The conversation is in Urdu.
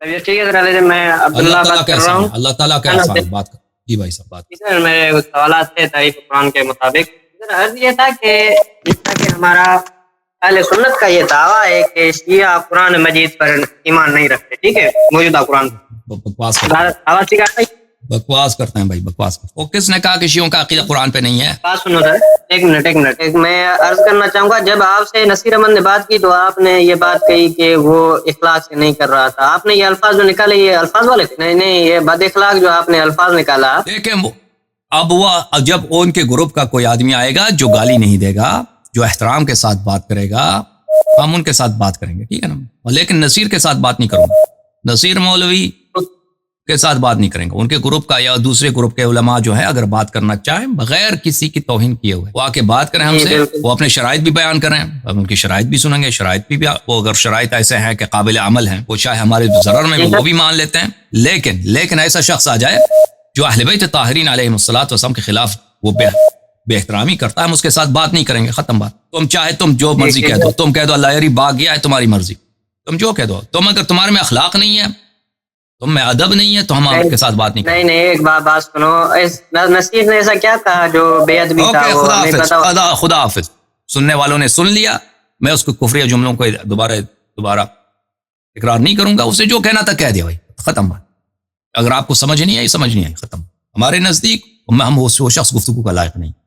طبیعت ٹھیک ہے سر؟ علیہ میں عبداللہ اللہ تعالیٰ بات کا کر رہا احسان ہوں. ہے، اللہ تعالیٰ کا احسان ہے. بات کر جی بھائی صاحب بات کر. سر میرے کچھ سوالات تھے تعریف قرآن کے مطابق. سر عرض یہ تھا کہ جس طرح کہ ہمارا اہل سنت کا یہ دعویٰ ہے کہ شیعہ قرآن مجید پر ایمان نہیں رکھتے، ٹھیک ہے، موجودہ قرآن بکواس کرتے ہیں، آواز ٹھیک ہے؟ بکواس کرتے ہیں بھائی، بکواس کرتے ہیں. وہ کس نے کہا کہ شیعوں کا عقیدہ قرآن پہ نہیں ہے؟ بات سنو سر، ایک منٹ میں عرض کرنا چاہوں گا. جب آپ سے نصیر احمد نے بات کی تو آپ نے یہ بات کہی کہ وہ اخلاق سے نہیں کر رہا تھا. آپ نے یہ الفاظ جو نکالے یہ الفاظ والے تھے؟ نہیں یہ بد اخلاق جو آپ نے الفاظ نکالا. دیکھیں اب وہ جب ان کے گروپ کا کوئی آدمی آئے گا جو گالی نہیں دے گا، جو احترام کے ساتھ بات کرے گا، ہم ان کے ساتھ بات کریں گے، ٹھیک ہے نا. لیکن نصیر کے ساتھ بات نہیں کروں گا، نصیر مولوی کے ساتھ بات نہیں کریں گے. ان کے گروپ کا یا دوسرے گروپ کے علماء جو ہے اگر بات کرنا چاہیں بغیر کسی کی توہین کیے ہوئے وہ آ کے بات کریں ہم سے، وہ اپنے شرائط بھی بیان کریں، ہم ان کی شرائط بھی سنیں گے. شرائط بھی وہ اگر شرائط ایسے ہیں کہ قابل عمل ہیں، وہ چاہے ہمارے ضرر میں وہ بھی مان لیتے ہیں. لیکن ایسا شخص آ جائے جو اہل بیت طاہرین علیہم الصلوۃ والسلام کے خلاف وہ بے احترامی کرتا ہے، ہم اس کے ساتھ بات نہیں کریں گے. ختم بات. تم چاہے تم جو مرضی کہہ دو، تم کہہ دو اللہ یاری باغ گیا ہے، تمہاری مرضی، تم جو کہہ دو. تم اگر تمہارے میں اخلاق نہیں ہے، تم میں ادب نہیں ہے، تو ہم آپ کے ساتھ بات نہیں کریں. نہیں ایک بات سنو، نصیر نے ایسا کیا کہا جو بے ادبی تھا؟ خدا حافظ، خدا حافظ. سننے والوں نے سن لیا، میں اس کو کفری جملوں کو دوبارہ اقرار نہیں کروں گا. اسے جو کہنا تھا کہہ دیا بھائی، ختم بات. اگر آپ کو سمجھ نہیں آئی، سمجھ نہیں آئی، ختم. ہمارے نزدیک ہم وہ شخص گفتگو کا لائق نہیں.